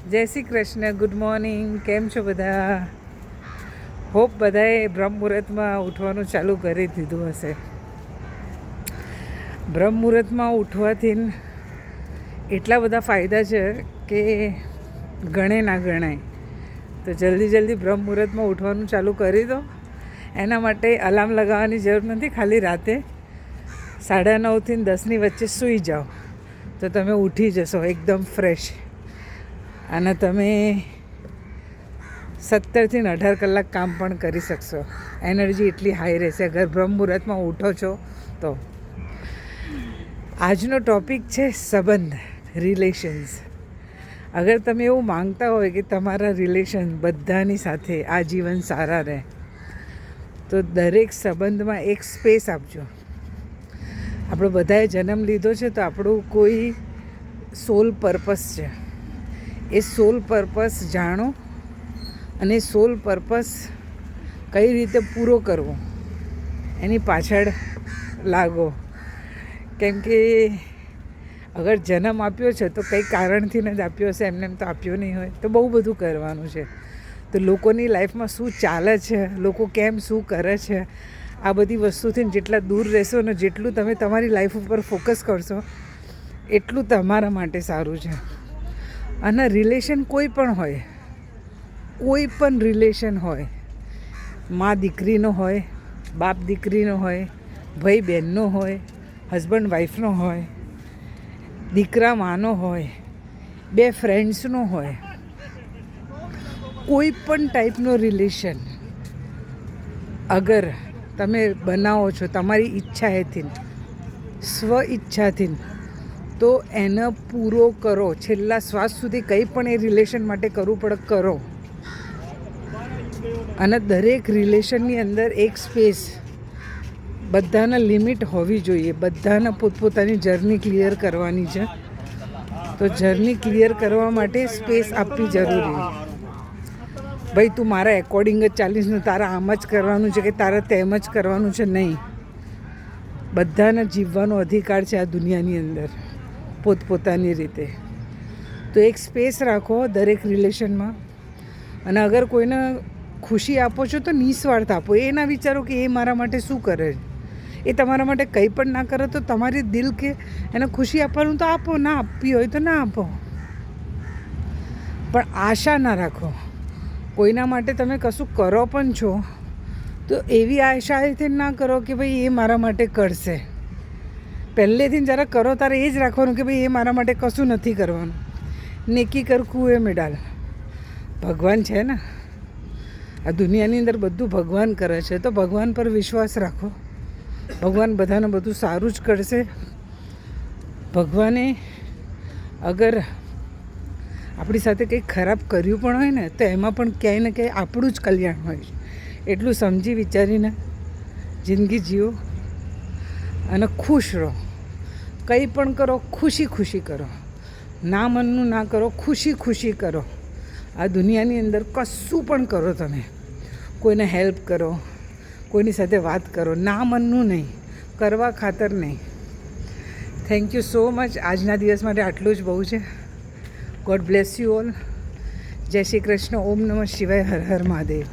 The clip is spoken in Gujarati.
જય શ્રી કૃષ્ણ. Good morning. કેમ છો બધા? હોપ બધાએ બ્રહ્મ મુહૂર્તમાં ઉઠવાનું ચાલુ કરી દીધું હશે. બ્રહ્મ મુહૂર્તમાં ઉઠવાથી એટલા બધા ફાયદા છે કે ગણે ના ગણાય. તો જલ્દી બ્રહ્મ મુહૂર્તમાં ઉઠવાનું ચાલુ કરી દો. એના માટે અલાર્મ લગાવવાની જરૂર નથી. ખાલી રાતે 9:30 થી 10ની વચ્ચે સૂઈ જાઓ તો તમે ઉઠી જશો એકદમ ફ્રેશ. અને તમે 17 થી 18 કલાક કામ પણ કરી શકશો. એનર્જી એટલી હાઈ રહેશે અગર બ્રહ્મ મુહૂર્તમાં ઉઠો છો તો. આજનો ટૉપિક છે સંબંધ, રિલેશન્સ. અગર તમે એવું માંગતા હોય કે તમારા રિલેશન બધાની સાથે આજીવન સારા રહે તો દરેક સંબંધમાં એક સ્પેસ આપજો. આપણે બધાએ જન્મ લીધો છે તો આપણું કોઈ સોલ પર્પસ છે. એ સોલ પર્પસ જાણો અને સોલ પર્પસ કઈ રીતે પૂરો કરવો એની પાછળ લાગો. કેમ કે અગર જન્મ આપ્યો છે તો કંઈ કારણથી જ આપ્યો હશે, એમને એમ તો આપ્યો નહીં હોય. તો બહુ બધું કરવાનું છે. તો લોકોની લાઈફમાં શું ચાલે છે, લોકો કેમ શું કરે છે, આ બધી વસ્તુથી જેટલા દૂર રહેશો ને જેટલું તમે તમારી લાઈફ ઉપર ફોકસ કરશો એટલું તમારા માટે સારું છે. અને રિલેશન કોઈ પણ રિલેશન હોય, મા દીકરીનો હોય, બાપ દીકરીનો હોય, ભાઈ બહેનનો હોય, હસબન્ડ વાઈફનો હોય, દીકરા માનો હોય, બે ફ્રેન્ડ્સનો હોય, કોઈ પણ ટાઈપનો રિલેશન અગર તમે બનાવો છો તમારી ઈચ્છાએથી, સ્વ ઈચ્છાથી, તો એને પૂરો કરો. છેલ્લા શ્વાસ સુધી કંઈ પણ એ રિલેશન માટે કરવું પડે કરો. અને દરેક રિલેશનની અંદર એક સ્પેસ, બધાના લિમિટ હોવી જોઈએ. બધાના પોતપોતાની જર્ની ક્લિયર કરવાની છે. તો જર્ની ક્લિયર કરવા માટે સ્પેસ આપવી જરૂરી. ભાઈ તું મારા એકોર્ડિંગ જ ચાલીશ ને તારા આમ જ કરવાનું છે કે તારે તેમ જ કરવાનું છે, નહીં. બધાને જીવવાનો અધિકાર છે આ દુનિયાની અંદર પોતપોતાની રીતે. તો એક સ્પેસ રાખો દરેક રિલેશનમાં. અને અગર કોઈને ખુશી આપો છો તો નિસ્વાર્થ આપો. એ ના વિચારો કે એ મારા માટે શું કરે છે. એ તમારા માટે કંઈ પણ ના કરે તો તમારી દિલ કે એને ખુશી આપવાનું તો આપો, ના આપવી હોય તો ના આપો. પણ આશા ના રાખો. કોઈના માટે તમે કશું કરો પણ છો તો એવી આશાએથી ના કરો કે ભાઈ એ મારા માટે કરશે. પહેલેથી જ્યારે કરો ત્યારે એ જ રાખવાનું કે ભાઈ એ મારા માટે કશું નથી કરવાનું. નેકી કર કુએ મેં ડાલ. ભગવાન છે ને આ દુનિયાની અંદર, બધું ભગવાન કરે છે. તો ભગવાન પર વિશ્વાસ રાખો. ભગવાન બધાને બધું સારું જ કરશે. ભગવાને અગર આપણી સાથે કંઈક ખરાબ કર્યું પણ હોય ને તો એમાં પણ ક્યાંય ને ક્યાંય આપણું જ કલ્યાણ હોય. એટલું સમજી વિચારીને જિંદગી જીવો અને ખુશ રહો. કંઈ પણ કરો ખુશી કરો. ના મનનું ના કરો, ખુશી કરો. આ દુનિયાની અંદર કશું પણ કરો, તમે કોઈને હેલ્પ કરો, કોઈની સાથે વાત કરો, ના મનનું નહીં, કરવા ખાતર નહીં. Thank you so much. આજના દિવસ માટે આટલું જ બહુ છે. God bless you all. જય શ્રી કૃષ્ણ. ઓમ નમઃ શિવાય. હર હર મહાદેવ.